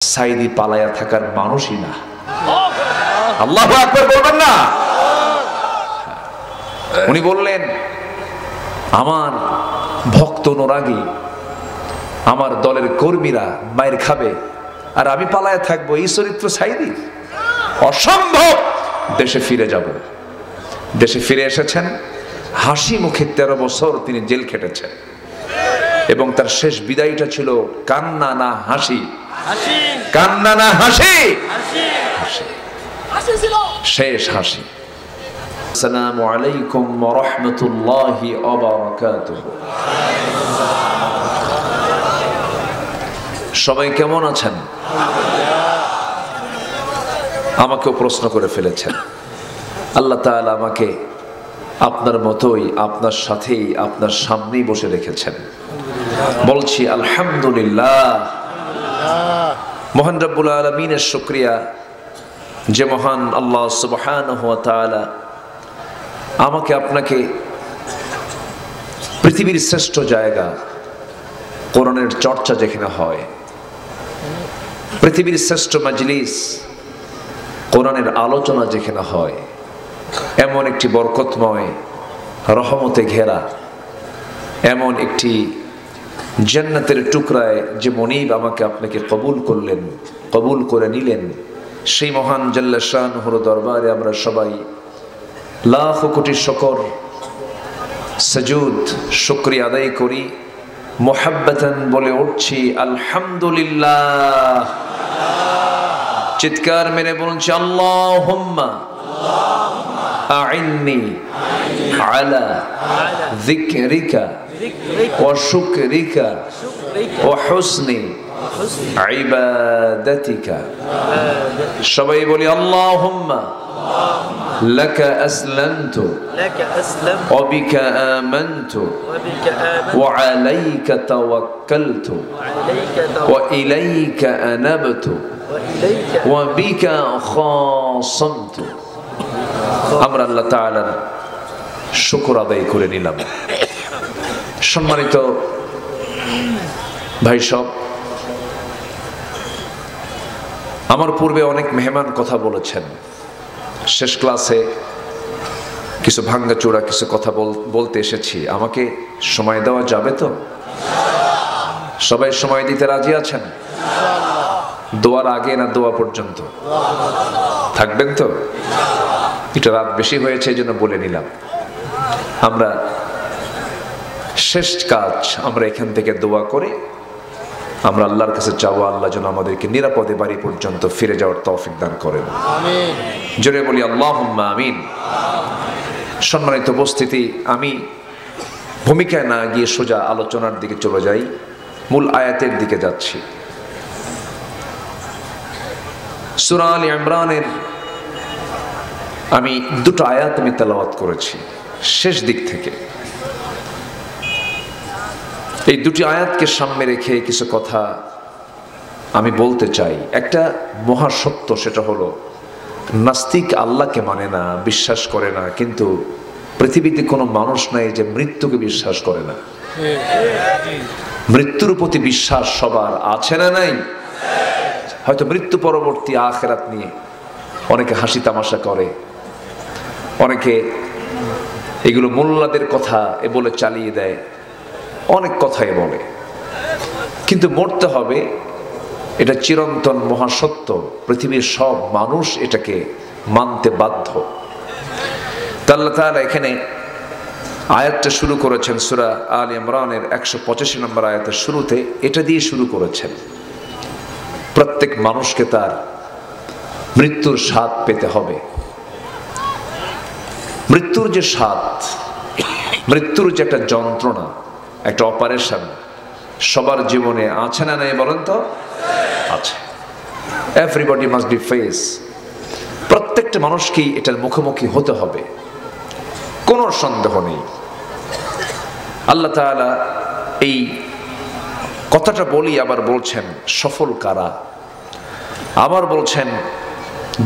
সাইদি পালায়া থাকার মানুষই না। আল্লাহু আকবার বলবেন না? উনি বললেন, আমার ভক্ত অনুরাগী, আমার দলের কর্মীরা মায়ের খাবে আর আমি পালায়া থাকবো, এই চরিত্র সাইদি? অসম্ভব। দেশে ফিরে যাব। দেশে ফিরে এসেছেন, হাসি মুখে 13 বছর তিনি জেল খেটেছেন এবং তার শেষ বিদায়টা ছিল কান্না না হাসি, কান্না না হাসি, শেষ হাসি। আসসালামু আলাইকুম ওয়া রাহমাতুল্লাহি ওয়া বারাকাতুহু। সবাই কেমন আছেন? আমাকেও প্রশ্ন করে ফেলেছেন। আল্লাহ তাআলা আমাকে আপনার মতোই, আপনার সাথেই, আপনার সামনেই বসে রেখেছেন। বলছি আলহামদুলিল্লাহ। মহান রব্বুল আলামিনের শুকরিয়া, যে মহান আল্লাহ সুবহানাহু ওয়া তাআলা আমাকে আপনাকে পৃথিবীর শ্রেষ্ঠ জায়গা, কোরআনের চর্চা যেখানে হয়, পৃথিবীর শ্রেষ্ঠ মাজলিস, কোরআনের আলোচনা যেখানে হয়, এমন একটি বরকতময়, রহমতে ঘেরা, এমন একটি জান্নাতের টুকরায় যে মনিব আমাকে আপনাকে কবুল করলেন, কবুল করে নিলেন, সেই মহান জাল্লা শানুহুর দরবারে আমরা সবাই লাখ কোটি শুকর, সুজুদ, শুকরিয়া আদায় করি। মুহাব্বাতান বলে উঠছি আলহামদুলিল্লাহ। চিৎকার মেরে বলছি আল্লাহুম্মা আইন্নি আলা যিকরিকা ওয়া শুকরিকা ওয়া হুসনি ইবাদাতিকা। সবাই বলি আল্লাহুম্মা লাকা আসলামতু ওয়া বিকা আমানতু ওয়া আলাইকা তাওয়াক্কালতু ওয়া ইলাইকা আনাবতু ওয়া বিকা খাসামতু। আমরা আল্লাহ তাআলার শুকর আদায় করে নিলাম। সম্মানিত ভাই সব, আমার পূর্বে অনেক মেহমান কথা বলেছেন। শেষ ক্লাসে কিছু ভাঙ্গাচোরা কিছু কথা বলতে এসেছি। আমাকে সময় দেওয়া যাবে তো? সবাই সময় দিতে রাজি আছেন? দোয়ার আগে না দোয়া পর্যন্ত থাকবেন তো? এটা রাত বেশি হয়েছে, এই জন্য বলে নিলাম। আমরা শেষ কাজ, আমরা এখান থেকে দোয়া করে আমরা আল্লাহর কাছে চাওয়া, আল্লাহ যেন আমাদেরকে নিরাপদে বাড়ি পর্যন্ত ফিরে যাওয়ার তৌফিক দান করেন। আমিন। জোরে বলি আল্লাহুম্মা আমিন। সম্মানিত উপস্থিতি, আমি ভূমিকায় না গিয়ে সোজা আলোচনার দিকে চলে যাই, মূল আয়াতের দিকে যাচ্ছি। সূরা আলে ইমরানের আমি দুটো আয়াত আমি তেলাওয়াত করেছি শেষ দিক থেকে। এই দুটি আয়াতকে সামনে রেখে কিছু কথা আমি বলতে চাই। একটা মহাসত্য, সেটা হলো নাস্তিক আল্লাহকে মানে না, বিশ্বাস করে না, কিন্তু পৃথিবীতে কোনো মানুষ নাই যে মৃত্যুকে বিশ্বাস করে না। মৃত্যুর প্রতি বিশ্বাস সবার আছে না নাই? হয়তো মৃত্যু পরবর্তী আখিরাত নিয়ে অনেকে হাসি তামাশা করে, অনেকে এগুলো মোল্লাদের কথা বলে চালিয়ে দেয়, অনেক কথাই বলে, কিন্তু মরতে হবে, এটা চিরন্তন মহাসত্য। পৃথিবীর সব মানুষ এটাকে মানতে বাধ্য। আল্লাহ তাআলা এখানে আয়াতটা শুরু করেছেন সূরা আলে ইমরানের 185 নম্বর আয়াতের শুরুতে, এটা দিয়ে শুরু করেছেন। প্রত্যেক মানুষকে তার মৃত্যুর স্বাদ পেতে হবে। মৃত্যুর যে স্বাদ, মৃত্যুর যে একটা যন্ত্রণা, একটা অপারেশন সবার জীবনে আছে না নাই বলেন তো? আছে। Everybody must be face. প্রত্যেকটা মানুষকেই এটার মুখোমুখি হতে হবে, কোনো সন্দেহ নেই। আল্লাহ তাআলা এই কথাটা বলি আবার বলছেন সফল কারা, আবার বলছেন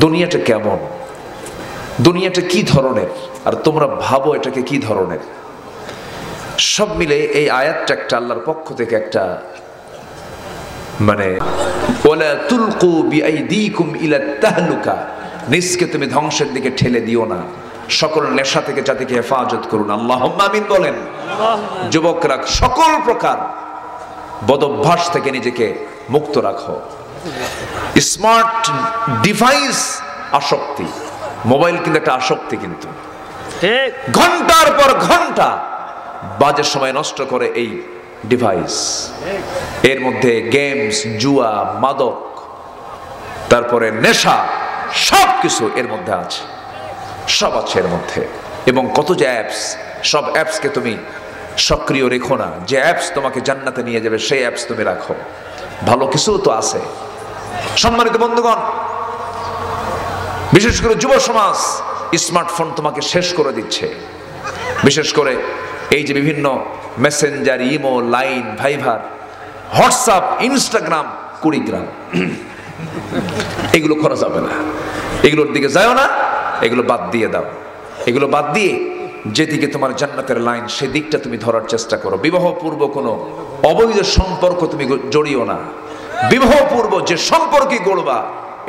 দুনিয়াটা কেমন, দুনিয়াটা কি ধরনের, আর তোমরা ভাবো এটাকে কি ধরনের। সব মিলে এই আয়াতটা একটা আল্লাহর পক্ষ থেকে একটা মানে ওয়ালা তুলকু বিআইদিকুম ইলা তাহলুকা, নিজকে তুমি ধ্বংসের দিকে ঠেলে দিও না, সকল নেশা থেকে জাতিকে হেফাজত করুন। আল্লাহুম্মা আমিন বলেন। যুবকরা সকল প্রকার বদভ্যাস থেকে নিজেকে মুক্ত রাখো। স্মার্ট ডিভাইস আসক্তি, মোবাইল কিন্তু একটা আসক্তি, কিন্তু ঘন্টার পর ঘন্টা বাজে সময় নষ্ট করে এই ডিভাইস। এর মধ্যে গেমস, জুয়া, মাদক, তারপরে নেশা, সব কিছু এর মধ্যে আছে, সব আছে এর মধ্যে। এবং কত যে অ্যাপস, সব অ্যাপসকে তুমি সক্রিয় রেখো না। যে অ্যাপস তোমাকে জান্নাতে নিয়ে যাবে সেই অ্যাপস তুমি রাখো। ভালো কিছু তো আছে। সম্মানিত বন্ধুগণ, বিশেষ করে যুব সমাজ, স্মার্টফোন তোমাকে শেষ করে দিচ্ছে। বিশেষ করে এই যে বিভিন্ন Messenger, Imo, Line, Viber, WhatsApp, Instagram, Kurigram, এগুলো করা যাবে না। এগুলোর দিকে যাও না, এগুলো বাদ দিয়ে দাও। এগুলো বাদ দিয়ে যেদিকে তোমার জান্নাতের লাইন, সেদিকটা তুমি ধরার চেষ্টা করো। বিবাহ পূর্ব কোনো অবৈধ সম্পর্ক তুমি জড়িও না। বিবাহ পূর্ব যে সম্পর্কে গড়বা,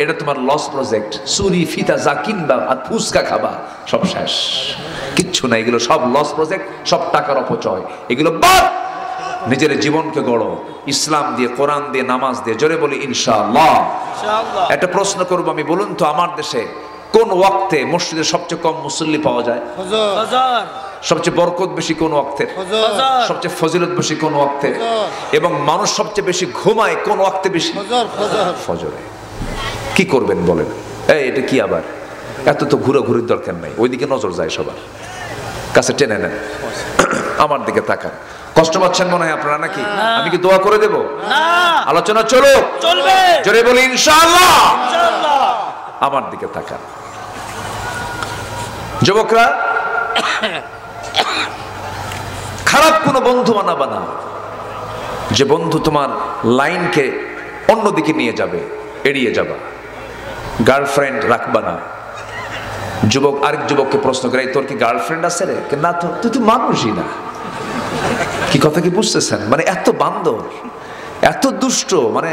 এটা তোমার লস প্রজেক্ট। চুরি, ফিতা যা কিনবা আর ফুচকা খাবা, সব শেষ, কিচ্ছু না। এগুলো সব লস প্রজেক্ট, সব টাকার অপচয়। এগুলো বাদ। নিজের জীবনকে গড়ো ইসলাম দিয়ে, কোরআন দিয়ে, নামাজ দিয়ে। জোরে বলি ইনশাআল্লাহ। একটা প্রশ্ন করবো আমি, বলুন তো আমার দেশে কোন ওয়াক্তে মসজিদে সবচেয়ে কম মুসল্লি পাওয়া যায়? সবচেয়ে বরকত বেশি কোন ওয়াক্তের? সবচেয়ে ফজিলত বেশি কোন ওয়াক্তের? এবং মানুষ সবচেয়ে বেশি ঘুমায় কোন ওয়াক্তে বেশি? ফজরে। কি করবেন বলেন? এটা কি আবার এত তো ঘুরাঘুরির দরকার নাই, ওইদিকে নজর যায়, সবার কাছে টেনে নেন। আমার দিকে তাকান। কষ্ট পাচ্ছেন মনে হয় আপনারা নাকি? আমি কি দোয়া করে দেব? আলোচনা চলো, চলবে। জোরে বলি ইনশাআল্লাহ। আমার দিকে তাকান। যুবকরা, খারাপ কোনো বন্ধু বানাবা না, যে বন্ধু তোমার লাইনকে অন্যদিকে নিয়ে যাবে, এড়িয়ে যাবা। গার্লফ্রেন্ড রাখবা না। যুবক আরেক যুবককে প্রশ্ন করে, তোর কি গার্লফ্রেন্ড আছে রে? না তো, তুই তো মানুষই না। কি কথা কি বুঝতেছেন? মানে এত বান্দর, এত দুষ্ট, মানে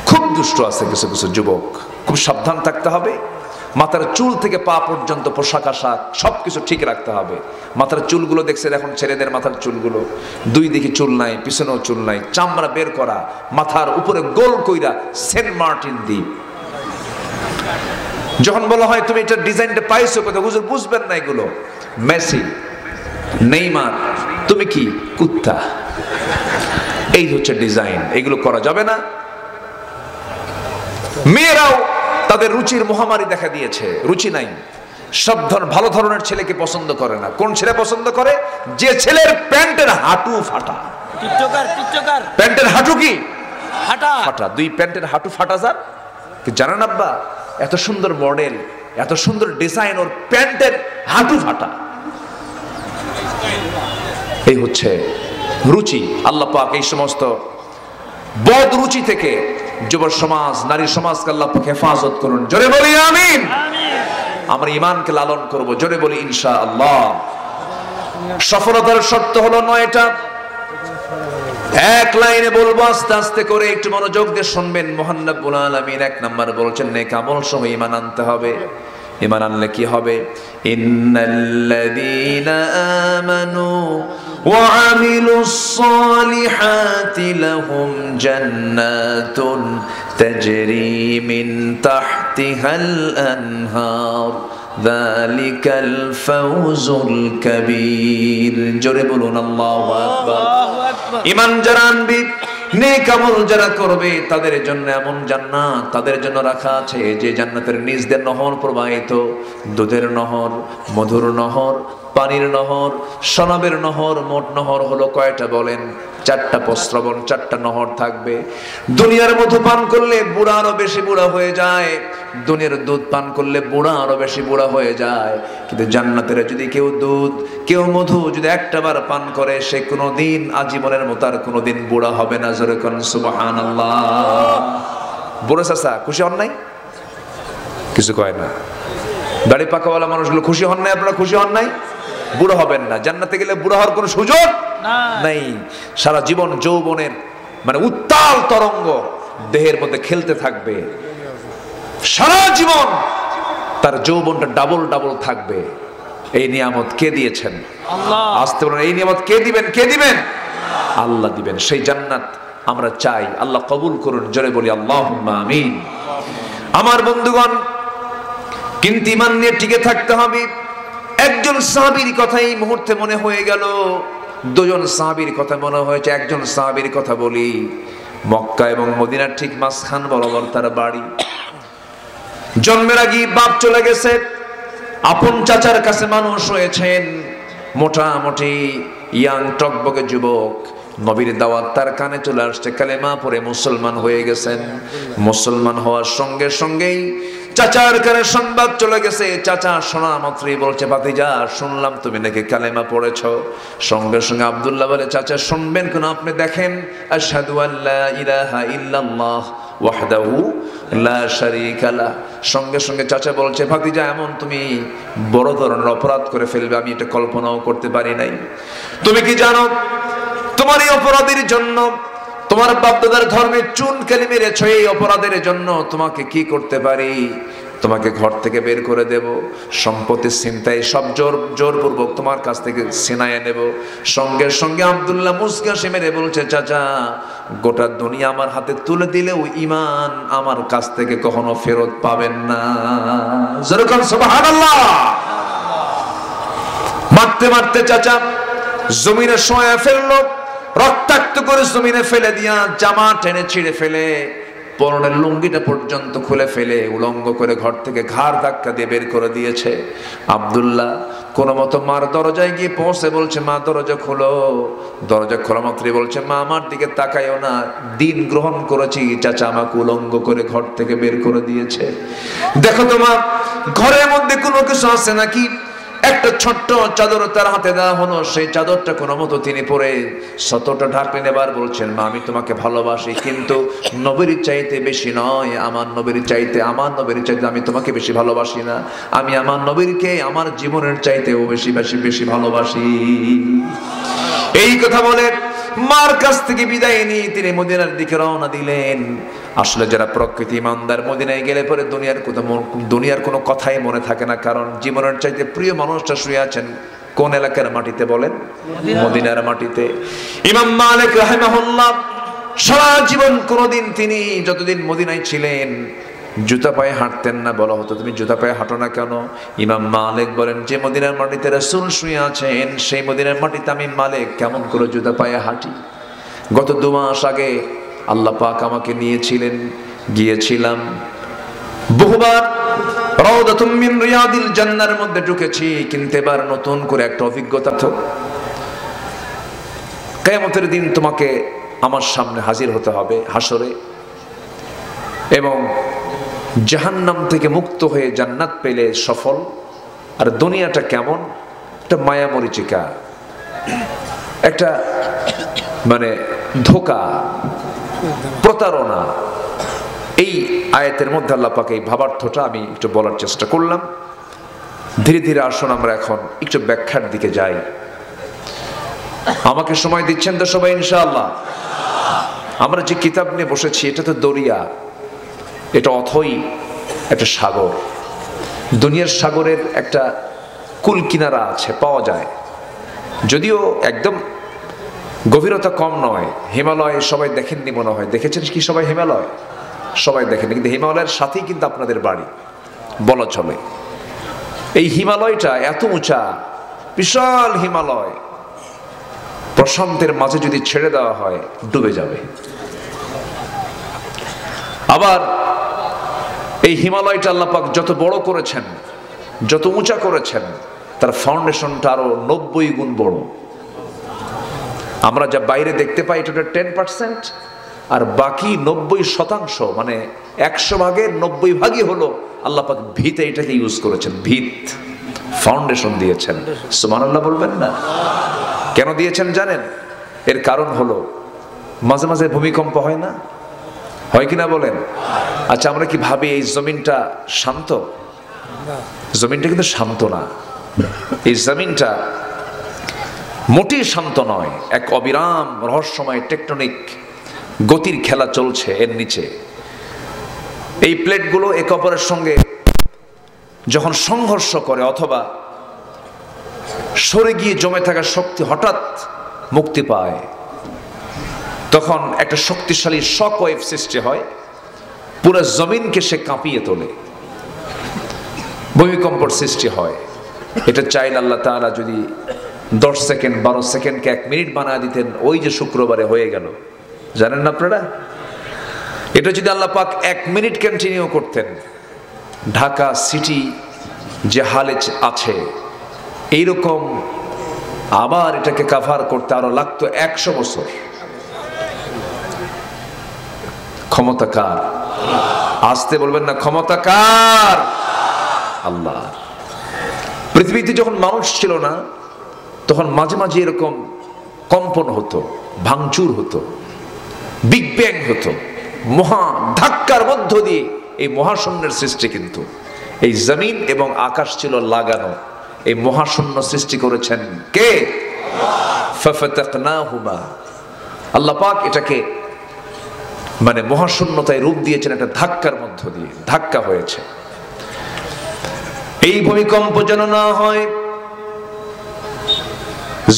খুব দুষ্ট আছে কিছু কিছু যুবক। খুব সাবধান থাকতে হবে। মাথার চুল থেকে পা পর্যন্ত পোশাক আশাক সবকিছু ঠিক রাখতে হবে। মাথার চুলগুলো দেখছেন এখন ছেলেদের মাথার চুলগুলো, দুই দিকে চুল নাই, পিছনেও চুল নাই, চামড়া বের করা, মাথার উপরে গোল কইরা সেন্ট মার্টিন দ্বীপ। যখন বলা হয় তুমি এটা ডিজাইনটা পাইছো কোথায়, হুজুর বুঝবেন না এগুলো মেসি, নেইমার, তুমি কি কুত্তা? এই হচ্ছে ডিজাইন, এগুলো করা যাবে না। মেয়েরাও তাদের রুচির মহামারী দেখা দিয়েছে, রুচি নাই। সব ভালো ধরনের ছেলেকে পছন্দ করে না। কোন ছেলে পছন্দ করে? যে ছেলের প্যান্টের হাঁটু ফাটা। প্যান্টের হাঁটু কি ফাটা? দুই প্যান্টের হাঁটু ফাটা। যার কি জানেন আব্বা, এত সুন্দর মডেল, এত সুন্দর ডিজাইন, ওর প্যান্টের হাঁটু ফাটা। এই হচ্ছে রুচি। আল্লাহ পাক এই সমস্ত বদ রুচি থেকে যুব সমাজ, নারী সমাজকে আল্লাহ পাক হেফাজত করুন। জোরে বলি আমিন। আমরা ঈমানকে লালন করব। জোরে বলি ইনশাআল্লাহ। সফলতার শর্ত হলো 9টা। এক লাইনে বলবো, আস্তে আস্তে করে, একটু মনোযোগ দিয়ে শুনবেন। মহান রব্বুল আলামিন 1 নাম্বার বলছেন নেক আমল সহ ঈমান আনতে হবে। ঈমান আনলে কি হবে? ইন্নাল্লাযীনা আমানু ওয়া আমিলুস সালিহাতি লাহুম জান্নাতুন তাজরি মিন তাহতিহাল আনহার যালিকাল ফাওজুল কাবীর। জোরে বলুন আল্লাহু আকবার। ঈমান যারা আনবে, নেক আমল যারা করবে, তাদের জন্য এমন জান্নাত তাদের জন্য রাখা আছে যে জান্নাতের নিচ দিয়ে নহর প্রবাহিত। দুধের নহর, মধুর নহর, পানির নহর, শরাবের নহর। মোট নহর হলো কয়টা বলেন? 4টা প্রস্রবণ, 4টা নহর থাকবে। দুনিয়ার মধু পান করলে বুড়া আরো বেশি বুড়া হয়ে যায়, দুনিয়ার দুধ পান করলে বুড়া আরো বেশি বুড়া হয়ে যায়। কিন্তু জান্নাতের যদি কেউ দুধ, কেউ মধু যদি একটাবার পান করে, সে কোনোদিন আজীবনের মতো আর কোনোদিন বুড়া হবে না। জোরে কোন সুবহানাল্লাহ। বুড়ো চাচা খুশি হন নাই? কিছু কয় না। দাড়ি পাকাওয়ালা মানুষগুলো খুশি হন নাই? আপনারা খুশি হন নাই? বুড়ো হবেন না। জান্নাতে গেলে বুড়ো হওয়ার কোনো সুযোগ নাই। সারা জীবন যৌবনের মানে উত্তাল তরঙ্গ দেহের মধ্যে খেলতে থাকবে, সারা জীবন তার যৌবনটা ডাবল ডাবল থাকবে। এই নিয়ামত কে দিয়েছেন? আল্লাহ। আসতে বলেন, এই নিয়ামত কে দিবেন? কে দিবেন? আল্লাহ দিবেন। সেই জান্নাত আমরা চাই, আল্লাহ কবুল করুন। জোরে বলি আল্লাহুম্মা আমিন। আমার বন্ধুগণ, কিন্তু ঈমান নিয়ে টিকে থাকতে হবে। একজন সাহাবীর কথা এই মুহূর্তে মনে হয়ে গেল, দুজন সাহাবীর কথা মনে হয়েছে। একজন সাহাবীর কথা বলি, মক্কা এবং মদিনার ঠিক মাঝখান বরাবর তার বাড়ি। জন্মের আগে বাপ চলে গেছে, আপন চাচার কাছে মানুষ হয়েছেন। মোটামুটি ইয়াং টকবকে যুবক, নবীর দাওয়াত তার কানে চলে আসছে, কালেমা পড়ে মুসলমান হয়ে গেছেন। মুসলমান হওয়ার সঙ্গে সঙ্গেই চাচার কানে সংবাদ চলে গেছে। চাচা শোনা মাত্রই বলছে, ভাতিজা শুনলাম তুমি নাকি কালেমা পড়েছ। সঙ্গে সঙ্গে আব্দুল্লাহ বলে, চাচা শুনবেন কেন? আপনি দেখেন, আশহাদু আল্লা ইলাহা ইল্লাল্লাহ ওয়াহদাহু লা শারীকা লাহ। সঙ্গে সঙ্গে চাচা বলছে, ভাতিজা এমন তুমি বড় ধরনের অপরাধ করে ফেলবে, আমি এটা কল্পনাও করতে পারি নাই। তুমি কি জানো তোমার এই অপরাধের জন্য, তোমার বাপদাদার ধর্মের চুন কালি মেরেছ, এই অপরাধের জন্য তোমাকে কি করতে পারি? তোমাকে ঘর থেকে বের করে দেব, সম্পত্তি ছিনতাই সব জোরপূর্বক তোমার কাছ থেকে ছিনাইয়ে নেব। সঙ্গে সঙ্গে আব্দুল্লাহ মুসকাশে মেরে বলছে, চাচা গোটা দুনিয়া আমার হাতে তুলে দিলেও ঈমান আমার কাছ থেকে কখনো ফেরত পাবেন না। যেরকম সুবহানাল্লাহ। মারতে মারতে চাচা জমিনে শোয়া ফেললো, রক্তাক্ত করে জমিনে ফেলে দিয়া জামা টেনে ছিঁড়ে ফেলে, পরনের লুঙ্গিটা পর্যন্ত খুলে ফেলে উলঙ্গ করে ঘর থেকে ঘাড় ধাক্কা দিয়ে বের করে দিয়েছে। আব্দুল্লাহ কোনো মতো মার দরজায় গিয়ে পৌঁছে বলছে, মা দরজা খোলো। দরজা খোলা মাত্রই বলছে, মা আমার দিকে তাকাইও না, দিন গ্রহণ করেছি, চাচা আমাকে উলঙ্গ করে ঘর থেকে বের করে দিয়েছে। দেখো তোমার ঘরের মধ্যে কোনো কিছু আছে নাকি? একটা ছোট্ট চাদর তার হাতে দেওয়া হলো, সেই চাদরটা কোনো মতো তিনি পরে শতটা ঢাকলেন। এবার বলছেন, মা আমি তোমাকে ভালোবাসি, কিন্তু নবীর চাইতে বেশি নয়, আমার নবীর চাইতে আমি তোমাকে বেশি ভালোবাসি না। আমি আমার নবীরকে আমার জীবনের চাইতেও বেশি বেশি বেশি ভালোবাসি। এই কথা বলে মার কাছ থেকে বিদায় নিয়ে তিনি মদিনার দিকে রওনা দিলেন। আসলে যারা প্রকৃতি ইমানদার, মদিনায় গেলে পরে দুনিয়ার কোনো কথাই মনে থাকে না, কারণ জীবনের চাইতে প্রিয় মানুষটা শুয়ে আছেন কোন এলাকার মাটিতে বলেন? মদিনার মাটিতে। ইমাম মালিক রাহিমাহুল্লাহ সারা জীবন কোনোদিন তিনি যতদিন মদিনায় ছিলেন জুতা পায়ে হাঁটতেন না। বলা হতো, তুমি জুতা পায়ে হাঁটো না কেন? ইমাম মালিক বলেন, যে মদিনার মাটিতে রাসূল শুয়ে আছেন সেই মদিনার মাটিতে আমি মালিক কেমন করে জুতা পায়ে হাঁটি? গত 2 মাস আগে আল্লাহ পাক আমাকে নিয়েছিলেন, গিয়েছিলাম বহুবার, রাউদাতুম মিন রিয়াদিল জান্নার মধ্যে ঢুকেছি, কিন্তু এবার নতুন করে একটা অভিজ্ঞতা। তো কিয়ামতের দিন তোমাকে আমার সামনে হাজির হতে হবে হাসরে, এবং জাহান্নাম থেকে মুক্ত হয়ে জান্নাত পেলে সফল। আর দুনিয়াটা কেমন? একটা মায়া মরিচিকা, একটা মানে ধোঁকা, প্রতারণা। এই আয়াতের মধ্যে আল্লাহ পাক এই ভাবার্থটা আমি একটু বলার চেষ্টা করলাম। ধীরে ধীরে আসুন আমরা এখন একটু ব্যাখ্যার দিকে যাই। আমাকে সময় দিচ্ছেন তো সবাই ইনশাআল্লাহ? আমরা যে কিতাব নিয়ে বসেছি এটা তো দরিয়া, এটা অথই একটা সাগর। দুনিয়ার সাগরের একটা কুল কিনারা আছে, পাওয়া যায়, যদিও একদম গভীরতা কম নয়। হিমালয় সবাই দেখেননি মনে হয়, দেখেছেন কি সবাই হিমালয়? সবাই দেখেননি, কিন্তু হিমালয়ের সাথেই কিন্তু আপনাদের বাড়ি বলা চলে। এই হিমালয়টা এত উঁচা, বিশাল হিমালয়, প্রশান্তের মাঝে যদি ছেড়ে দেওয়া হয় ডুবে যাবে। আবার এই হিমালয়টা আল্লাহ পাক যত বড় করেছেন, যত উঁচা করেছেন, তার ফাউন্ডেশনটা আরো 90 গুণ বড়। আমরা যা বাইরে দেখতে পাই এটা 10%, আর বাকি 90% মানে 100 ভাগের 90 ভাগই হলো আল্লাহ পাক ভিতে এটাকে ইউজ করেছেন। ভিত, ফাউন্ডেশন দিয়েছেন। সুবহানাল্লাহ বলবেন না? কেন দিয়েছেন জানেন? এর কারণ হলো মাঝে মাঝে ভূমিকম্প হয় না, হয় কিনা বলেন? আচ্ছা, আমরা কি ভাবি এই জমিনটা শান্ত? জমিনটা কিন্তু শান্ত না। এই জমিনটা মোটেই শান্ত নয়, এক অবিরাম রহস্যময় টেকটনিক গতির খেলা চলছে এর নিচে। এই প্লেটগুলো একে অপরের সঙ্গে যখন সংঘর্ষ করে অথবা সরে গিয়ে জমে থাকা শক্তি হঠাৎ মুক্তি পায়, তখন একটা শক্তিশালী শক ওয়েভ সৃষ্টি হয়, পুরো জমিনকে সে কাঁপিয়ে তোলে, ভূমিকম্পর সৃষ্টি হয়। এটা চাইলে আল্লাহ তাআলা যদি 10 সেকেন্ড 12 সেকেন্ডকে 1 মিনিট বানায় দিতেন, ওই যে শুক্রবারে হয়ে গেল, জানেন না আপনারা? এটা যদি আল্লাহ পাক 1 মিনিট কন্টিনিউ করতেন, ঢাকা সিটি যে হালে আছে এইরকম আবার এটাকে কাভার করতে আরো লাগতো 100 বছর। ক্ষমতা কার? আসতে বলবেন না, ক্ষমতা কার? আল্লাহ। পৃথিবীতে যখন মানুষ ছিল না, তখন মাঝে মাঝে এরকম কম্পন হতো, ভাঙচুর হতো, বিগ ব্যাং হতো, মহা ধাক্কার মধ্য দিয়ে এই মহাশূন্যের সৃষ্টি। কিন্তু এই জমিন এবং আকাশ ছিল লাগানো, এই মহাশূন্য সৃষ্টি করেছেন কে? ফাফাতাকনাহুমা। আল্লাহ পাক এটাকে মানে মহাশূন্যতায় রূপ দিয়েছেন একটা ধাক্কার মধ্য দিয়ে, ধাক্কা হয়েছে। এই ভূমিকম্প যেন না হয়,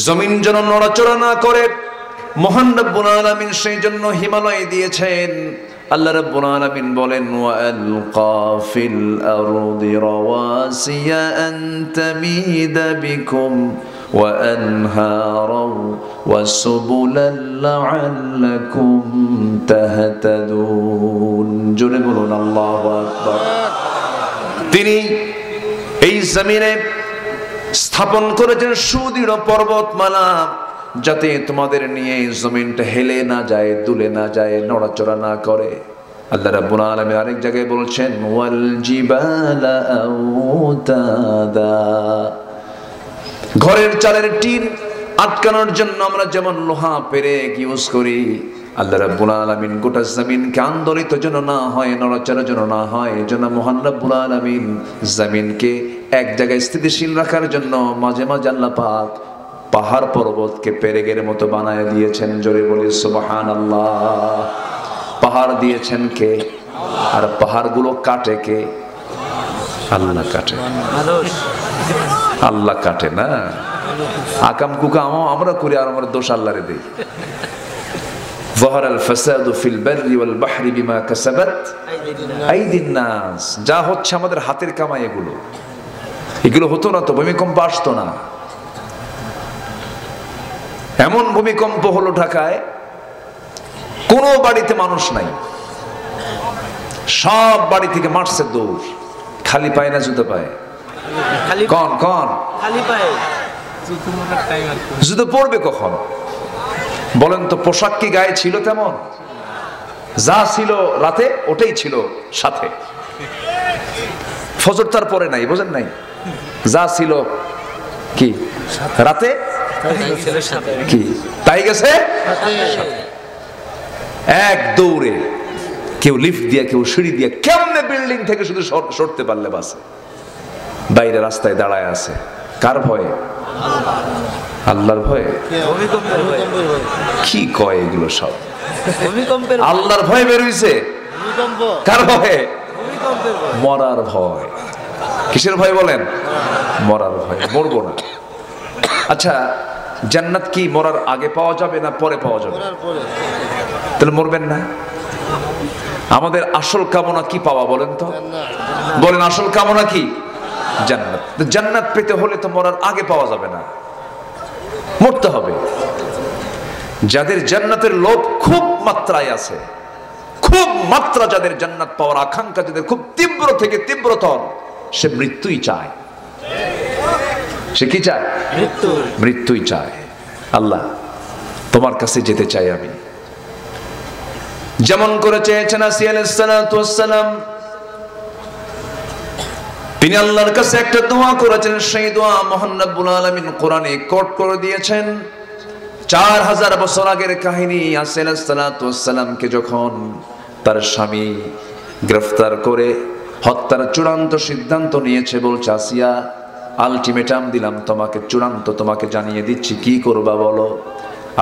জমিন যেন নড়াচড়া না করে, মহান রব্বুল আলামিন সেই জন্য হিমালয় দিয়েছেন। আল্লাহ রাব্বুল আলামিন বলেন, ওয়া আলকা ফিল আরদি রাওয়াসিয়া আন তামিদা বিকুম ওয়া আনহারা ওয়া সুবুলান লাআল্লাকুম তাহতাদুন। জোরে বলুন আল্লাহু আকবার। তিনি এই জমিনে স্থাপন করেছেন সুদৃঢ় পর্বতমালা, যাতে তোমাদের নিয়ে জমিনটা হেলে না যায়, দুলে না যায়, নড়াচড়া না করে। আল্লাহ রাব্বুল আলামিন আরেক জায়গায় বলছেন, ওয়াল জিবালা আওতাদা। ঘরের চালের টিন আটকানোর জন্য আমরা যেমন লোহা পেরেক ইউজ করি, আল্লাহ রাব্বুল আলামিন গোটা জমিনকে আন্দোলিত যেন না হয়, নড়াচড়া যেন না হয়, এজন্য মহান রাব্বুল আলামিন জমিনকে এক জায়গায় স্থিতিশীল রাখার জন্য মাঝে মাঝে আল্লাহ পাক পাহাড় পর্বতকে পেরেকের মতো বানায় দিয়েছেন। জোরে বলি সুবহানাল্লাহ। পাহাড় দিয়েছেন কে? আর পাহাড়গুলো কাটে কে? আল্লাহ কাটে। আল্লাহ কাটে না, আকাম কুকা আমরা করি আর আমরা দোষ আল্লাহরে দেই। যাহারাল ফাসাদু ফিল বাররি ওয়াল বাহরি বিমা কাসাবাত আইদিন নাস। যা হচ্ছে আমাদের হাতের কামাই, এগুলো হতো না তো ভূমিকম্প আসতো না। এমন ভূমিকম্প হলো ঢাকায়, কোনো বাড়িতে মানুষ নাই, সব বাড়ি থেকে মারছে দৌড়। খালি পায় না জুতো পায়? কন কন খালি পায়। জুতো পরবে কখন বলেন তো? পোশাক কি গায়ে ছিল তেমন? যা ছিল রাতে ওটাই ছিল সাথে। ফজর তার পরে নাই, বোঝেন নাই? যা ছিল কি রাতে কি তাই গেছে এক দৌড়ে। কেউ লিফট দিয়ে, কেউ সিঁড়ি দিয়ে, কেমনে বিল্ডিং থেকে শুধু সরতে পারলে বাসে। বাইরে রাস্তায় দাঁড়ায় আছে, কার ভয়ে? আল্লাহর ভয়ে। কি কয় এগুলো সব? আল্লাহর ভয় বের হইছে। কার ভয়ে? মরার ভয়। কিসের ভয় বলেন? মরার ভয়। মরবো না। আচ্ছা, জান্নাত কি মরার আগে পাওয়া যাবে না পরে পাওয়া যাবে? তাহলে মরবেন না। আমাদের আসল কামনা কি পাওয়া বলেন তো? বলেন আসল কামনা কি? জান্নাত। জান্নাত পেতে হলে তো মরার আগে পাওয়া যাবে না, মরতে হবে। যাদের জান্নাতের লোভ খুব মাত্রায় আছে, খুব মাত্রা, যাদের জান্নাত পাওয়ার আকাঙ্ক্ষা যাদের খুব তীব্র থেকে তীব্রতর, সে মৃত্যুই চায়। সে কি চায়? মৃত্যুই চায়। আল্লাহ তোমার কাছে যেতে চাই আমি, যেমন করে চেয়েছেন আসিয়া আলাইহিস সালাতু ওয়াস সালাম। তিনি আল্লাহর কাছে একটা দোয়া করেছেন, সেই দোয়া মহান রব্বুল আলামিন কোরআনে কোট করে দিয়েছেন। 4000 বছর আগের কাহিনী। আসিয়া আলাইহিস সালাতু ওয়াস সালামকে যখন তার স্বামী গ্রেফতার করে হত্যার চূড়ান্ত সিদ্ধান্ত নিয়েছে, বলছে আসিয়া আলটিমেটাম দিলাম তোমাকে, চূড়ান্ত তোমাকে জানিয়ে দিচ্ছি, কি করবা বলো?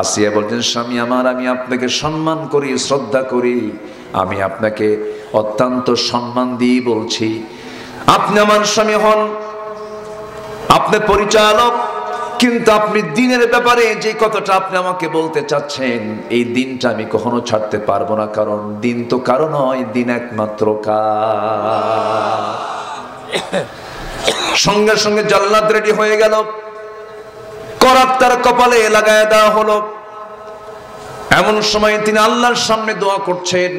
আসিয়া বলছেন, স্বামী আমার, আমি আপনাকে সম্মান করি, শ্রদ্ধা করি, আমি আপনাকে অত্যন্ত সম্মান দিয়ে বলছি, আপনি আমার স্বামী হন, আপনি পরিচালক, কিন্তু আপনি দিনের ব্যাপারে যে কথাটা আপনি আমাকে বলতে চাচ্ছেন, এই দিনটা আমি কখনো ছাড়তে পারবো না, কারণ দিন তো কারো নয়, দিন একমাত্র কার। সঙ্গে সঙ্গে জান্নাত রেডি হয়ে গেল, করাত তার কপালে লাগায় দেওয়া হলো। এমন সময় তিনি আল্লাহর সামনে দোয়া করছেন,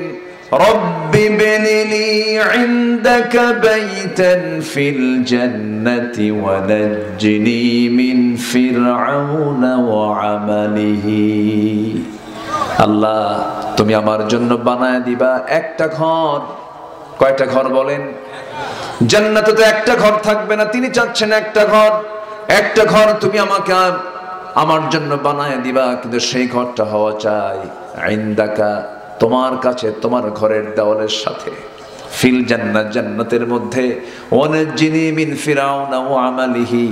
রব্বি বিনিলি ইনদাকা বাইতান ফিল জান্নাতি ওয়া নাজ্জিনি মিন ফিরআউনা ওয়া আমালিহি। আল্লাহ, তুমি আমার জন্য বানায় দিবা একটা ঘর। কয়টা ঘর বলেন? জান্নাতে তো একটা ঘর থাকবে না, তিনি চাচ্ছেন একটা ঘর। একটা ঘর তুমি আমাকে আমার জন্য বানায় দিবা, কিন্তু সেই ঘরটা হওয়া চাই ইনদাকা, তোমার কাছে, তোমার ঘরের দেওয়ালের সাথে, ফিল জান্নাত, জান্নাতের মধ্যে, ওয়ানাজ্জিনি মিন ফিরআউনা ওয়া আমালিহি,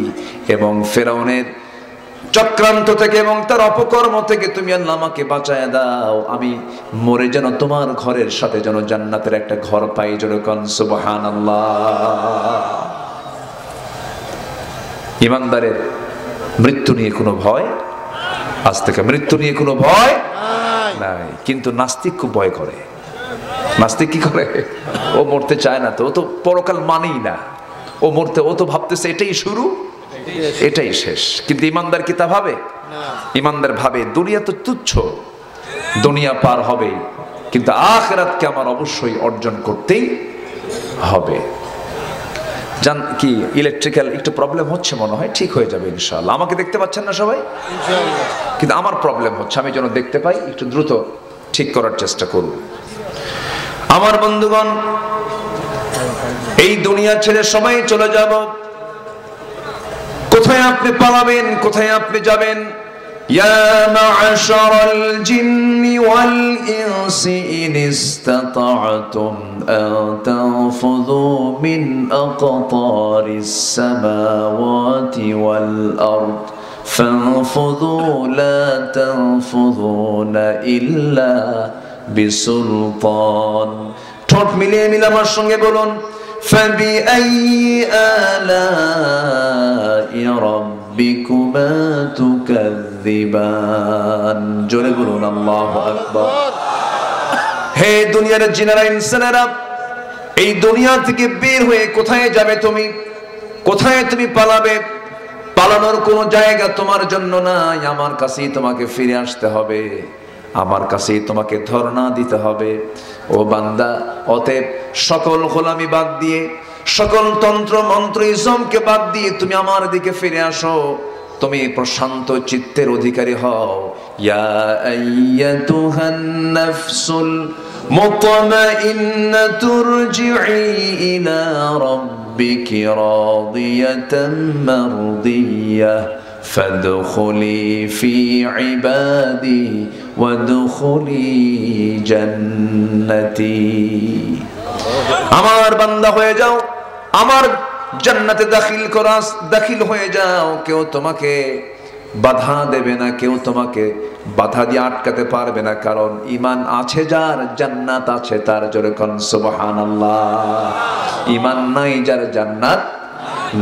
এবং ফিরআউনের চক্রান্ত থেকে এবং তার অপকর্ম থেকে তুমি আল্লাহ আমাকে বাঁচায় দাও, আমি মরে যেন তোমার ঘরের সাথে যেন জান্নাতের একটা ঘর পাই। যেরকম সুবহানাল্লাহ। ইমানদারের মৃত্যু নিয়ে কোনো ভয়, আজ থেকে মৃত্যু নিয়ে কোনো ভয় নাই। কিন্তু নাস্তিক খুব ভয় করে। নাস্তিক কি করে? ও মরতে চায় না, তো ও তো পরকাল মানেই না, ও মরতে, ও তো ভাবতেছে এটাই শুরু, এটাই শেষ। কিন্তু ইমানদার কি তা ভাবে? ইমানদার ভাবে দুনিয়া তো তুচ্ছ, দুনিয়া পার হবে, কিন্তু আখিরাতকে আমার অবশ্যই অর্জন করতেই হবে। জান কি ইলেকট্রিক্যাল একটু প্রবলেম হচ্ছে, মনে হয় ঠিক হয়ে যাবে ইনশাআল্লাহ। আমাকে দেখতে পাচ্ছেন না সবাই? কিন্তু আমার প্রবলেম হচ্ছে, আমি যেন দেখতে পাই, একটু দ্রুত ঠিক করার চেষ্টা করব। আমার বন্ধুগণ, এই দুনিয়া ছেড়ে সবাই চলে যাব। কোথায় আপনি পালাবেন? কোথায় আপনি যাবেন? ইয়া মা'শারাল জিন্নি ওয়াল ইনসি ইন ইসতাতা'তুম আন তানফুযু মিন আকতারিস সামাওয়াতি ওয়াল আরদ ফানফুযু লা তানফুযুনা ইল্লা বিসুলতান। ঠোঁট মিলিয়ে আমার সঙ্গে বলুন, فبأي آلاء ربكما تكذبان। জোরে বলুন আল্লাহু আকবার। হে দুনিয়ার জিনেরা, ইনসানেরা, এই দুনিয়া থেকে বের হয়ে কোথায় যাবে তুমি? কোথায় তুমি পালাবে? পালানোর কোনো জায়গা তোমার জন্য নাই, আমার কাছেই তোমাকে ফিরে আসতে হবে, আমার কাছেই তোমাকে ধর্ণা দিতে হবে। ও বান্দা, অতএব সকল গোলামি বাদ দিয়ে, সকল তন্ত্র মন্ত্র ইসমকে বাদ দিয়ে তুমি আমার দিকে ফিরে আসো, তুমি প্রশান্ত চিত্তের অধিকারী হও। ইয়া আইয়াতুহান নাফসুল মুতমাইন্নাতু রজিই ইলা রাব্বিকি রাদিয়াতাম মারদিয়াহ ফাদখুলি ফি ইবাদি ওয়াদখুলি জান্নাতি। আমার বান্দা হয়ে যাও, আমার জান্নাতে দাখিল হয়ে যাও। কেউ তোমাকে বাধা দেবে না, কেউ তোমাকে বাধা দিয়ে আটকাতে পারবে না, কারণ ঈমান আছে যার, জান্নাত আছে তার। জোরে কোন সুবহানাল্লাহ। ঈমান নাই যার, জান্নাত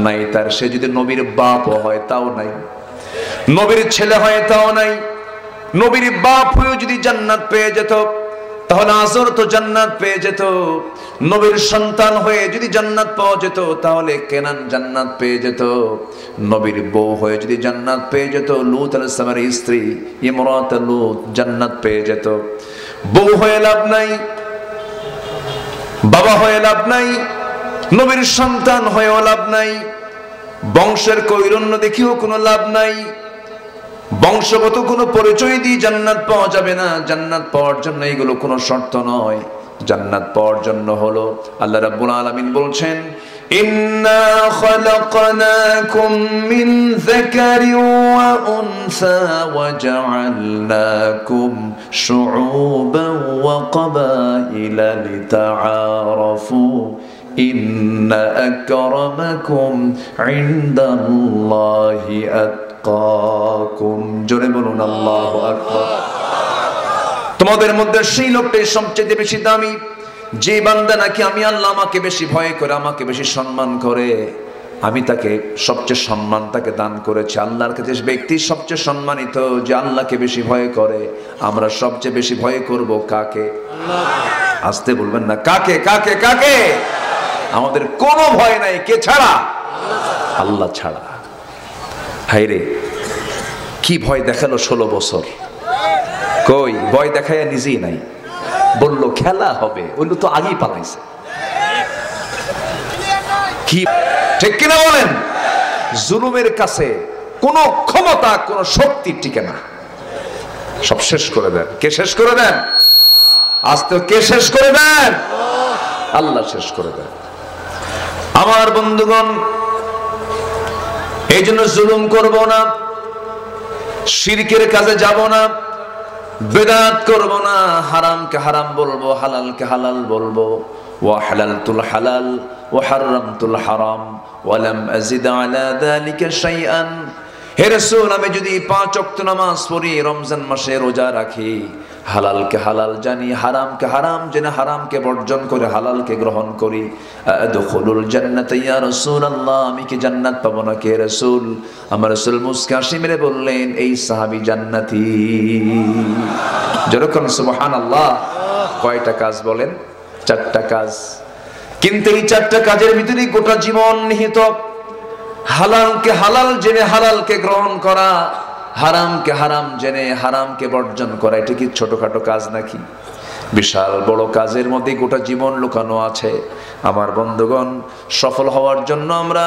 নাই তার। সে যদি নবীর বাপ হয় তাও নাই, নবীর ছেলে হয় তাও নাই। নবীর বাপ হয়ে যদি জান্নাত পেয়ে যেত, তাহলে আজর তো জান্নাত পেয়ে যেত। নবীর সন্তান হয়ে যদি জান্নাত পাওয়া যেত, তাহলে কেনান জান্নাত পেয়ে যেত। নবীর বউ হয়ে যদি জান্নাত পেয়ে যেত, লূত আলাইহিস সালামের স্ত্রী ইমরাত লূত জান্নাত পেয়ে যেত। বউ হয়ে লাভ নাই, বাবা হয়ে লাভ নাই, নবীর সন্তান হয়েও লাভ নাই, বংশের কৈরণ্য দেখিও কোনো লাভ নাই, বংশগত কোনো পরিচয় দিয়ে জান্নাত পাওয়া যাবে না। জান্নাত পাওয়ার জন্য এগুলো কোনো শর্ত নয়। জান্নাত পাওয়ার জন্য হলো, আল্লাহ রাব্বুল আলামিন বলছেন, ইন্না খালাকনাকুম মিন যাকারিন ওয়া উনসা ওয়া জাআলনাকুম শুউবান ওয়া ক্বাবাইলা লিতাআরাফু ইন্না আকরামাকুম ইনদাল্লাহি আতকাকুম, জোরে বলুন আল্লাহু আকবার। তোমাদের মধ্যে সেই লোকটাই সবচেয়ে বেশি দামি, যে বান্দা নাকি আমি আল্লাহ আমাকে বেশি ভয় করে, আমাকে বেশি সম্মান করে, আমি তাকে সবচেয়ে সম্মান তাকে দান করেছি। আল্লাহর কাছে ব্যক্তি সবচেয়ে সম্মানিত যে আল্লাহকে বেশি ভয় করে। আমরা সবচেয়ে বেশি ভয় করব কাকে? আসতে বলবেন না, কাকে কাকে কাকে? আমাদের কোনো ভয় নাই, কে ছাড়া? আল্লাহ ছাড়া। হায়রে কি ভয় দেখালো 16 বছর, কই ভয় দেখায় নিজেই নাই, বলল খেলা হবে, ওইগুলো তো আগেই পালাইছে। কি ঠিক কিনা বলেন? জুলুমের কাছে কোনো ক্ষমতা কোনো শক্তি টিকে না, সব শেষ করে দেন। কে শেষ করে দেন? আজ তো কে শেষ করে দেন? আল্লাহ শেষ করে দেন। আমার বন্ধুগণ, এই জন্য জুলুম করব না, শিরকের কাজে যাব না, বেদাত করব না, হারামকে হারাম বলবো, হালালকে হালাল বলবো। ওয়া হালালতুল হালাল ওয়া হারামতুল হারাম ওয়া লাম আযিদ আলা যালিকা শাইআন। হে রাসূল, আমি যদি 5 ওয়াক্ত নামাজ পড়ি, রমজান মাসে রোজা রাখি, হালালকে হালাল জানি, হারামকে হারাম জেনে হারামকে বর্জন করে হালালকে গ্রহণ করি, আদখুলুল জান্নাত ইয়া রাসূলুল্লাহ, আমি কি জান্নাত পাবো না কে রাসূল? আমার রাসূল মুস্কি হাসি মেরে বললেন, এই সাহাবী জান্নাতি। যেরকম সুবহানাল্লাহ। কয়টা কাজ বলেন? 4টা কাজ। কিন্তু এই 4টা কাজের ভিতরে গোটা জীবন নিহিত। হালালকে হালাল জেনে হালালকে গ্রহণ করা, হারামকে হারাম জেনে হারামকে বর্জন করা, এটা কি ছোটখাটো কাজ নাকি? বিশাল বড় কাজের মধ্যে গোটা জীবন লুকানো আছে। আমার বন্ধুগণ, সফল হওয়ার জন্য আমরা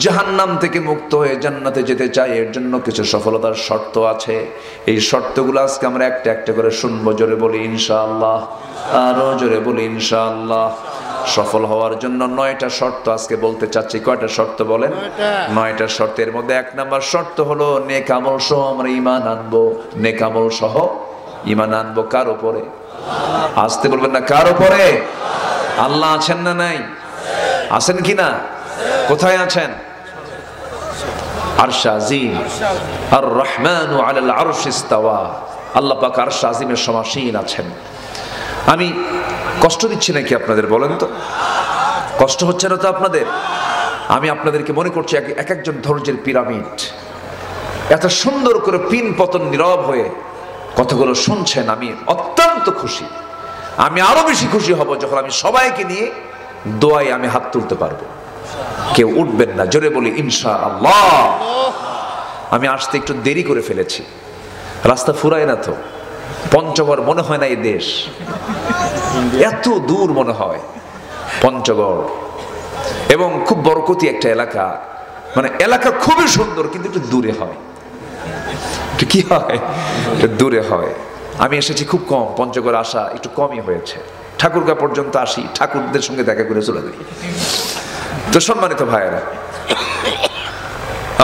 জাহান্নাম থেকে মুক্ত হয়ে জান্নাতে যেতে চাই, এর জন্য কিছু সফলতার শর্ত আছে। এই শর্তগুলো আজকে আমরা একটা একটা করে শুনবো। জোরে বলি ইনশাআল্লাহ, আরো জোরে বলি ইনশাআল্লাহ। সফল হওয়ার জন্য 9টা শর্ত আজকে বলতে চাচ্ছি। কয়টা শর্ত বলেন? 9টা শর্তের মধ্যে 1 নাম্বার শর্ত হলো নেক আমল সহ আমরা ঈমান আনবো। নেক আমল সহ ঈমান আনবো কার উপরে? আসতে বলবেন না, কার উপরে? আল্লাহ আছেন না নাই? আছেন কি না? কোথায় আছেন? আরশ আজিম, আর রহমানু আলাল আরশ ইস্তাওয়া। আল্লাহ পাক আরশ আজিমের সমাসীন আছেন। আমি কষ্ট দিচ্ছি নাকি আপনাদের? বলেন তো, কষ্ট হচ্ছে না তো আপনাদের? আমি আপনাদেরকে মনে করছি এক একজন ধৈর্যের পিরামিড। এত সুন্দর করে পিন পতন নীরব হয়ে কথাগুলো শুনছেন, আমি অত্যন্ত খুশি। আমি আরো বেশি খুশি হব যখন আমি সবাইকে নিয়ে দোয়ায় আমি হাত তুলতে পারবো। কেউ উঠবেন না, জোরে বলি ইনশাআল্লাহ। আমি আসতে একটু দেরি করে ফেলেছি, রাস্তা ফুরায় না তো। পঞ্চগড় মনে হয় না এই দেশ, এত দূর মনে হয় পঞ্চগড়। এবং খুব বরকতি একটা এলাকা, মানে এলাকা খুবই সুন্দর, কিন্তু একটু দূরে হয়। কি হয়? দূরে হয়। আমি এসেছি খুব কম, পঞ্চগড় আসা একটু কমই হয়েছে। ঠাকুরগাঁ পর্যন্ত আসি, ঠাকুরদের সঙ্গে দেখা করে চলে যাই। তো সম্মানিত ভাইয়েরা,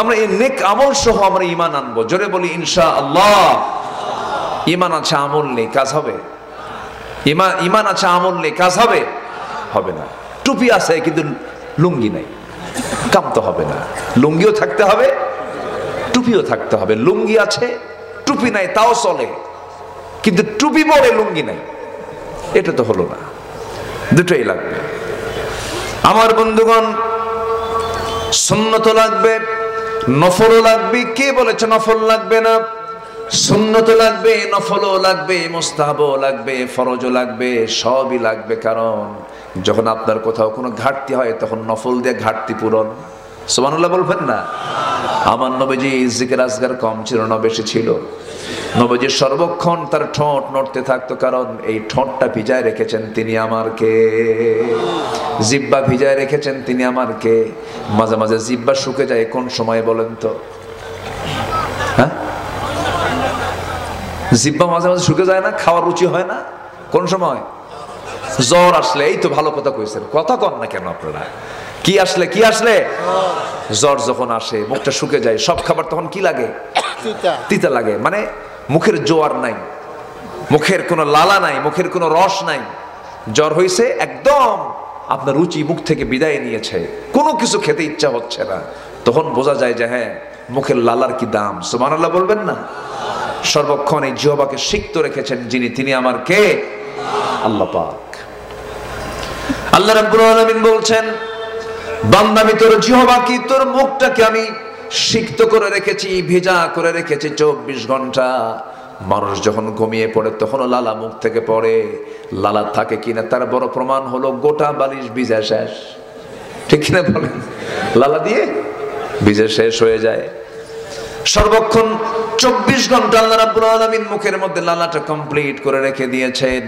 আমরা এই নেক আমল সহ আমরা ঈমান আনবো। জোরে বলি ইনশাআল্লাহ। ঈমান আছে আমল নেই, কাজ হবে? ঈমান আছে আমল নেই, কাজ হবে? হবে না। টুপি আছে কিন্তু লুঙ্গি নাই, কাম তো হবে না। লুঙ্গিও থাকতে হবে, টুপিও থাকতে হবে। লুঙ্গি আছে টুপি নাই তাও চলে, কিন্তু টুপি পরে লুঙ্গি নাই, এটা তো হলো না। দুটোই লাগবে। আমার বন্ধুগণ, সুন্নত লাগবে, নফলও লাগবে। কে বলেছে নফল লাগবে না? সুন্নত লাগবে, নফলও লাগবে, মুস্তাহাবও লাগবে, ফরজও লাগবে, সবই লাগবে। কারণ যখন আপনার কোথাও কোনো ঘাটতি হয় তখন নফল দিয়ে ঘাটতি পূরণ। সুবহানাল্লাহ বলবেন না? আমার নবীজি জিকির আজগার কম ছিল না, বেশি ছিল। নবীজি সর্বক্ষণ তার ঠোঁট নড়তে থাকতো, কারণ এই ঠোঁটটা ভিজায় রেখেছেন তিনি আমার কে। জিহ্বা ভিজায় রেখেছেন তিনি আমার কে। মাঝে মাঝে জিহ্বা শুকে যায়, কোন সময় বলেন তো? হ্যাঁ, জিহ্বা মাঝে মাঝে শুকে যায় না? খাওয়ার রুচি হয় না? কোন সময়? জ্বর আসলে। এই তো ভালো কথা কইছেন, কথা কন না কেন আপনারা? কি আসলে? কি আসলে? জ্বর যখন আসে, মুখটা শুকে যায়, সব খাবার তখন কি লাগে? তিতা লাগে। মানে মুখের জোয়ার নাই, মুখের কোনো লালা নাই, মুখের কোনো রস নাই। জ্বর হইছে, একদম আপনার রুচি মুখ থেকে বিদায় নিয়েছে, কোনো কিছু খেতে ইচ্ছা হচ্ছে না। তখন বোঝা যায় যে হ্যাঁ, মুখের লালার কি দাম, সুবহানাল্লাহ বলবেন না? সর্বক্ষণ এই জিহ্বাকে সিক্ত রেখেছেন যিনি, তিনি আমার কে? আল্লাহ পাক। আল্লাহ রাব্বুল আলামিন বলছেন, বান্দা আমি তোর জিহ্বাকে, তোর মুখটাকে আমি সিক্ত করে রেখেছি, ভেজা করে রেখেছি 24 ঘন্টা। মানুষ যখন ঘুমিয়ে পড়ে তখনও লালা মুখ থেকে পড়ে। লালা থাকে কিনা তার বড় প্রমাণ হলো গোটা বালিশ ভিজা শেষ, ঠিক কিনা বলেন? লালা দিয়ে ভিজে শেষ হয়ে যায়। সর্বক্ষণ 24 ঘন্টা আল্লাহ রাব্বুল আলামিন মুখের মধ্যে লালাটা কমপ্লিট করে রেখে দিয়েছেন।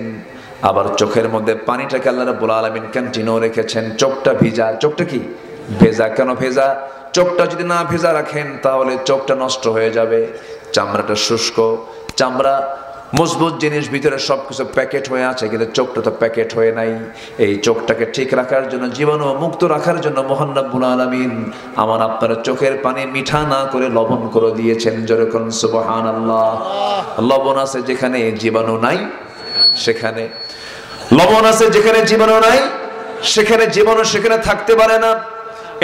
আবার চোখের মধ্যে পানিটাকে আল্লাহ রাব্বুল আলামিন কন্টিনিউ রেখেছেন। চোখটা ভিজা, চোখটা কি ভেজা? কেন ভেজা? চোখটা যদি না ভেজা রাখেন তাহলে চোখটা নষ্ট হয়ে যাবে। চামড়াটা শুষ্ক, চামড়া মজবুত জিনিস, ভিতরে সবকিছু প্যাকেট হয়ে আছে, কিন্তু চোখটা তো প্যাকেট হয়ে নাই। এই চোখটাকে ঠিক রাখার জন্য, জীবাণু মুক্ত রাখার জন্য মহান রব্বুল আলামিন আমার আপনার চোখের পানি মিঠা না করে লবণ করে দিয়েছেন। যেরকম সুবহানাল্লাহ। লবণ আছে যেখানে জীবাণু নাই সেখানে, লবণ আছে যেখানে জীবাণু নাই সেখানে জীবাণু সেখানে থাকতে পারে না।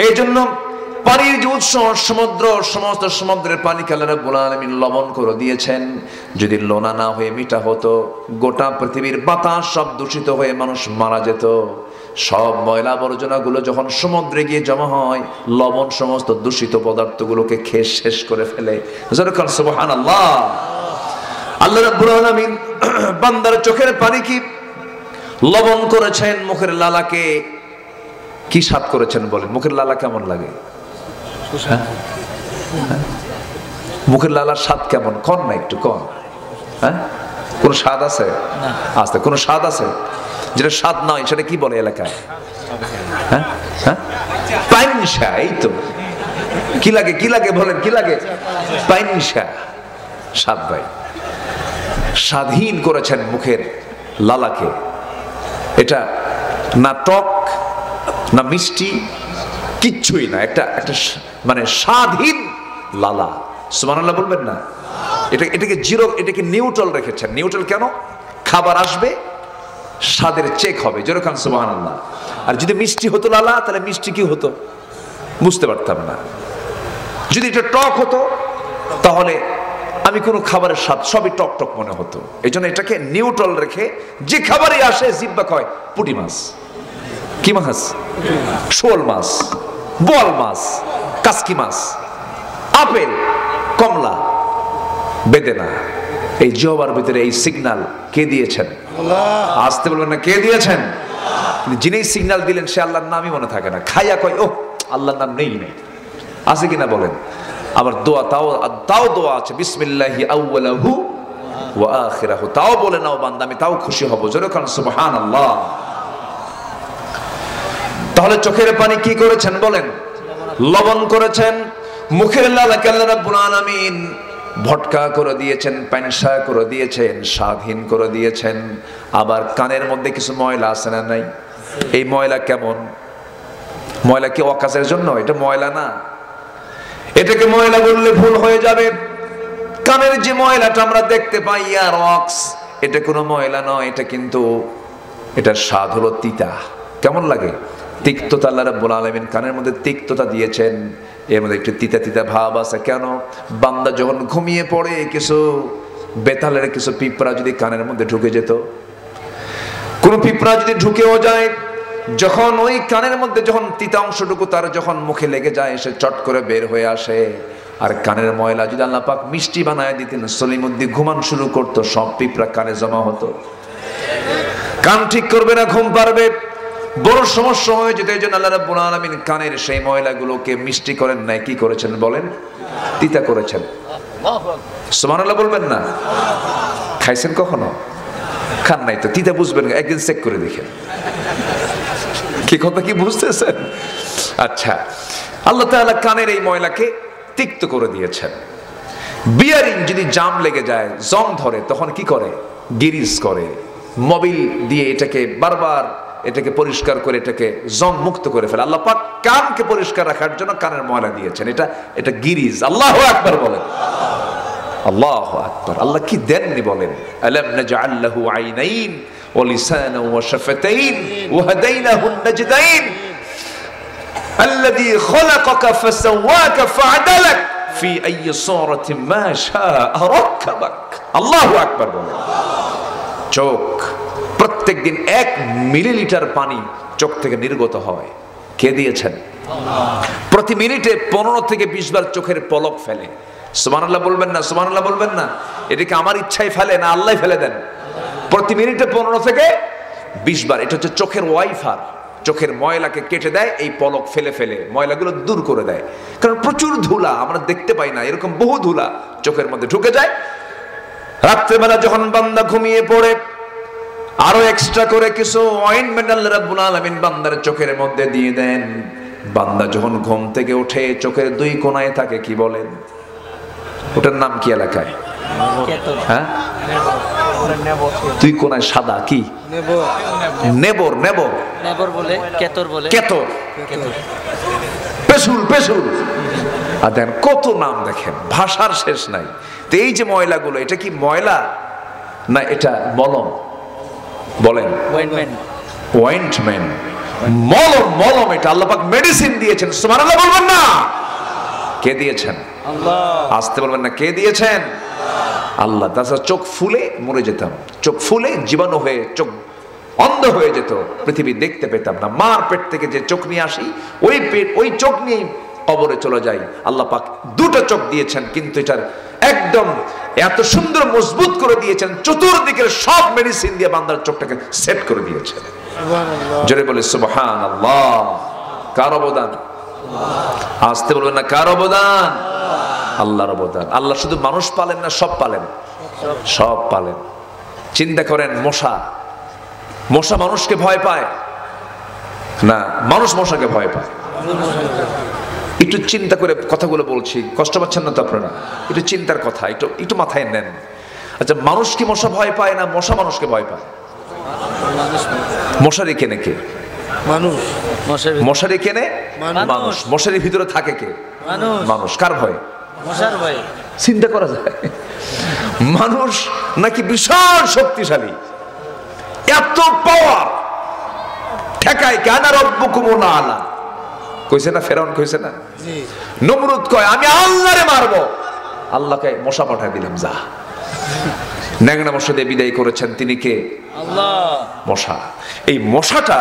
এই জন্য পানির যে উৎস সমুদ্র, সমস্ত সমুদ্রের পানিকে আল্লাহ রাব্বুল আলামিন লবণ করে দিয়েছেন। যদি লোনা না হয়ে মিঠা হতো, গোটা পৃথিবীর বাতাস সব দূষিত হয়ে মানুষ মারা যেত। সব ময়লা আবর্জনাগুলো যখন সমুদ্রে গিয়ে জমা হয়, লবণ সমস্ত দূষিত পদার্থগুলোকে খেয়ে শেষ করে ফেলে। যেরকম সুবহানাল্লাহ। আল্লাহ রাব্বুল আলামিন বান্দার চোখের পানি কি লবণ করেছেন, মুখের লালাকে কি স্বাদ করেছেন বলেন? মুখের লালা কেমন লাগে? মুখের লালার স্বাদ কেমন? কন না একটু কন। হ্যাঁ, কোন স্বাদ আছে? আস্তে, কোন স্বাদ আছে? যেটা স্বাদ নয় সেটা কি বলে এলাকায়? হ্যাঁ হ্যাঁ, পাইনসা। এই তো, কি লাগে? কি লাগে বলেন? কি লাগে? পাইনসা। স্বাদ ভাই, স্বাধীন করেছেন মুখের লালাকে। এটা না টক না মিষ্টি, কিচ্ছুই না, একটা একটা মানে স্বাধীন লালা। সুবহানাল্লাহ বলবেন না? এটাকে জিরো, এটাকে নিউট্রাল রেখেছেন। নিউট্রাল কেন? খাবার আসবে, স্বাদের চেক হবে। যেরকম সুবহানাল্লাহ। আর যদি মিষ্টি হতো লালা, তাহলে মিষ্টি কি হতো বুঝতে পারতাম না। যদি এটা টক হতো তাহলে আমি কোনো খাবারের স্বাদ সবই টক টক মনে হতো। এই জন্য এটাকে নিউট্রাল রেখে যে খাবারই আসে জিব্বা কয় পুঁটি মাছ, কি মাছ? শোল মাছ, বোয়াল মাছ, কাসকি মাছ, আপেল, কমলা, বেদেনা। এই জিহ্বার ভিতরে এই সিগন্যাল কে দিয়েছেন? আসতে বলবেন না, কে দিয়েছেন? যিনি সিগন্যাল দিলেন সে আল্লাহর নামই মনে থাকে না। খাইয়া কয় ও আল্লাহর নাম নেই নেই, আছে কিনা বলেন? আবার দোয়া, তাও দোয়া আছে, বিসমিল্লাহি আউয়ালাহু ওয়া আখিরাহু, তাও বলে নাও বান্দা, আমি তাও খুশি হব। যেরকম সুবহানাল্লাহ। তাহলে চোখের পানি কি করেছেন বলেন? লবণ করেছেন। মুখের লালাকে আল্লাহ রাব্বুল আলামিন ভটকা করে দিয়েছেন, পানসা করে দিয়েছেন, স্বাধীন করে দিয়েছেন। আবার কানের মধ্যে কিছু ময়লা আছে না নাই? এই ময়লা কেমন? ময়লা কি অকাজের জন্য? এটা ময়লা না। এটাকে ময়লা বললে ভুল হয়ে যাবে। কানের যে ময়লাটা আমরা দেখতে পাই আর অক্স, এটা কোনো ময়লা নয়। এটা কিন্তু এটার স্বাদ হলো তিতা। কেমন লাগে? তিক্ততা। আল্লাহ রাব্বুল আলামিন কানের মধ্যে তিক্ততা দিয়েছেন, এর মধ্যে একটু তিতা তিতা ভাব আছে। কেন? বান্দা যখন ঘুমিয়ে পড়ে কিছু বেতালের কিছু পিঁপড়া যদি কানের মধ্যে ঢুকে যেত, কোনো পিঁপড়া যদি ঢুকেও যায়, যখন ওই কানের মধ্যে যখন তিতা অংশটুকু তার যখন মুখে লেগে যায়, সে চট করে বের হয়ে আসে। আর কানের ময়লা যদি আল্লাহ পাক মিষ্টি বানায় দিতেন, সলিমুদ্দিন ঘুমান শুরু করতো, সব পিঁপড়া কানে জমা হতো। কান ঠিক করবে না, ঘুম পারবে, বড় সমস্যা হয়ে যেত। এই জন্য আল্লাহ রাব্বুল আলামিন কানের সেই ময়লাগুলোকে মিষ্টি করেন নাই, কি করেছেন বলেন? তিতা করেছেন। সুবহানাল্লাহ বলবেন না? খাইছেন কখনো? খান নাই তো, তিতা বুঝবেন, একদিন চেক করে দেখেন। কি কথা কি বুঝতেছেন? আচ্ছা, আল্লাহ তাআলা কানের এই ময়লাকে তিক্ত করে দিয়েছেন। বিয়ারিং যদি জাম লেগে যায়, জং ধরে, তখন কি করে? গিরিজ করে, মোবিল দিয়ে এটাকে বারবার এটাকে পরিষ্কার করে এটাকে জং মুক্ত করে ফেলে। আল্লাহ পাক কানকে পরিষ্কার রাখার জন্য কানের ময়লা দিয়েছেন। এটা গিরিজ। আল্লাহু আকবার বলেন। আল্লাহু আকবার। আল্লাহ কি দেননি বলেন? আলাম নাজআল লাহু আইনাইন ওয়া লিসানান ওয়া শাফাতাইন ওয়া হাদাইনাহু নাজদাইন আল্লাযী খালাকাকা ফাসাওয়াকা ফাআদালাক ফি আইয়ি সূরাতিন মা শাআ রাক্কাবাক। আল্লাহু আকবার বলেন। চোখ প্রত্যেকদিন 1 মিলিলিটার পানি চোখ থেকে নির্গত হয়। কে দিয়েছেন? প্রতি মিনিটে 15 থেকে 20 বার চোখের পলক ফেলে। সুবহানাল্লাহ বলবেন না? সুবহানাল্লাহ বলবেন না? এটা কি আমার ইচ্ছায় ফেলে না আল্লাহ ফেলে দেন? প্রতি মিনিটে 15 থেকে 20 বার। এটা হচ্ছে চোখের ওয়াইফার। চোখের ময়লাকে কেটে দেয় এই পলক ফেলে ফেলে, ময়লাগুলো দূর করে দেয়। কারণ প্রচুর ধুলা, আমরা দেখতে পাই না, এরকম বহু ধুলা চোখের মধ্যে ঢুকে যায়। রাত্রেবেলা যখন বান্দা ঘুমিয়ে পড়ে, আরো এক্সট্রা করে কিছু অয়েন্টমেন্ট আল্লাহ রাব্বুল আলামিন বান্দার চোখের মধ্যে দিয়ে দেন। বান্দা যখন ঘুম থেকে ওঠে চোখের 2 কোণায় থাকে, কি বলেন ওটার নাম কি এলাকায়? হ্যাঁ, 2 কোণায় সাদা কি? নেবর। নেবর বলে, কেতর বলে, কেতর, পেশুল, পেশুল। আর দেখেন কত নাম, দেখেন ভাষার শেষ নাই। তো এই যে ময়লাগুলো, এটা কি ময়লা না এটা মলম? বলেন ওয়েন্টমেন্ট, মলম। মলম এটা আল্লাহ পাক মেডিসিন দিয়েছেন। সুবহানাল্লাহ বলবেন না? কে দিয়েছেন? আল্লাহ। আসতে বলবেন না? কে দিয়েছেন? আল্লাহ। তাছাড়া চোখ ফুলে মরে যেতাম, চোখ ফুলে জীবাণু হয়ে চোখ অন্ধ হয়ে যেত, পৃথিবী দেখতে পেতাম না। মার পেট থেকে যে চোখ নিয়ে আসি, ওই চোখ নিয়ে কবরে চলে যাই। আল্লাহ পাক 2টা চোখ দিয়েছেন, কিন্তু এটার একদম এত সুন্দর মজবুত করে দিয়েছেন, চতুর্দিকের সব মেডিসিন দিয়ে বান্দার চোখটাকে সেট করে দিয়েছেন। জোরে বলে সুবহানাল্লাহ। কার অবদান? আসতে বলবেন না? কার অবদান? আল্লাহর অবদান। আল্লাহ শুধু মানুষ পালেন না, সব পালেন, সব পালেন। চিন্তা করেন, মশা মানুষকে ভয় পায় না, মানুষ মশাকে ভয় পায়। একটু চিন্তা করে কথাগুলো বলছি, কষ্ট পাচ্ছেন না তো আপনারা? একটু চিন্তার কথা একটু মাথায় নেন। আচ্ছা, মানুষ কি মশা ভয় পায় না মশা মানুষকে ভয় পায়? মশারি কেনে কে? মানুষ। মশারি কেনে মানুষ। মশারির ভিতরে থাকে কে? মানুষ। কার ভয়? মশার ভয়। চিন্তা করা যায়? মানুষ নাকি বিশাল শক্তিশালী, এত পাওয়ার, ঠেকায় কে? আনা রাব্বুকুমুল আলা কইছে না? ফেরাউন কইছে না? নমরুদ কয় আমি আল্লাহরে মারবো, আল্লাহকে মশা পাঠায় দিলাম, যা। ন্যাংরা মশা দিয়ে বিদায় করেছেন তিনি কে? আল্লাহ। মশা। এই মশাটা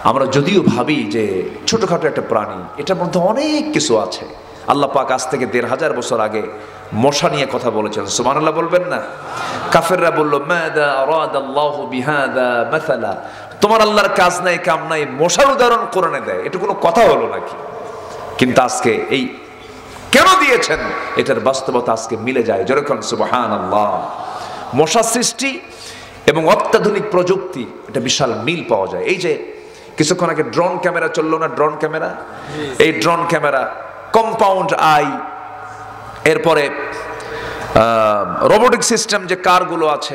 আমরা যদিও ভাবি যে ছোটখাটো একটা প্রাণী, এটার মধ্যে অনেক কিছু আছে। আল্লাহ পাক আজ থেকে 1500 বছর আগে মশা নিয়ে কথা বলেছেন। সুবহানাল্লাহ বলবেন না? কাফেররা বলল মাযা আরাদাল্লাহু বিহাদা মাসালা, তোমার আল্লাহর কাজ নাই কাম নাই, মশার উদাহরণ কোরআনে দেয়, এটা কোনো কথা হলো নাকি? কিন্তু আজকে এই কেন দিয়েছেন, এটার বাস্তবতা আজকে মিলে যায়। যেরকম সুবহানাল্লাহ, মশা সৃষ্টি এবং অত্যাধুনিক প্রযুক্তি, এটা বিশাল মিল পাওয়া যায়। এই যে কিছুক্ষণ আগে ড্রোন ক্যামেরা চললো না, ড্রোন ক্যামেরা, এই ড্রোন ক্যামেরা, কম্পাউন্ড আই, এরপরে রোবোটিক সিস্টেম যে কারগুলো আছে,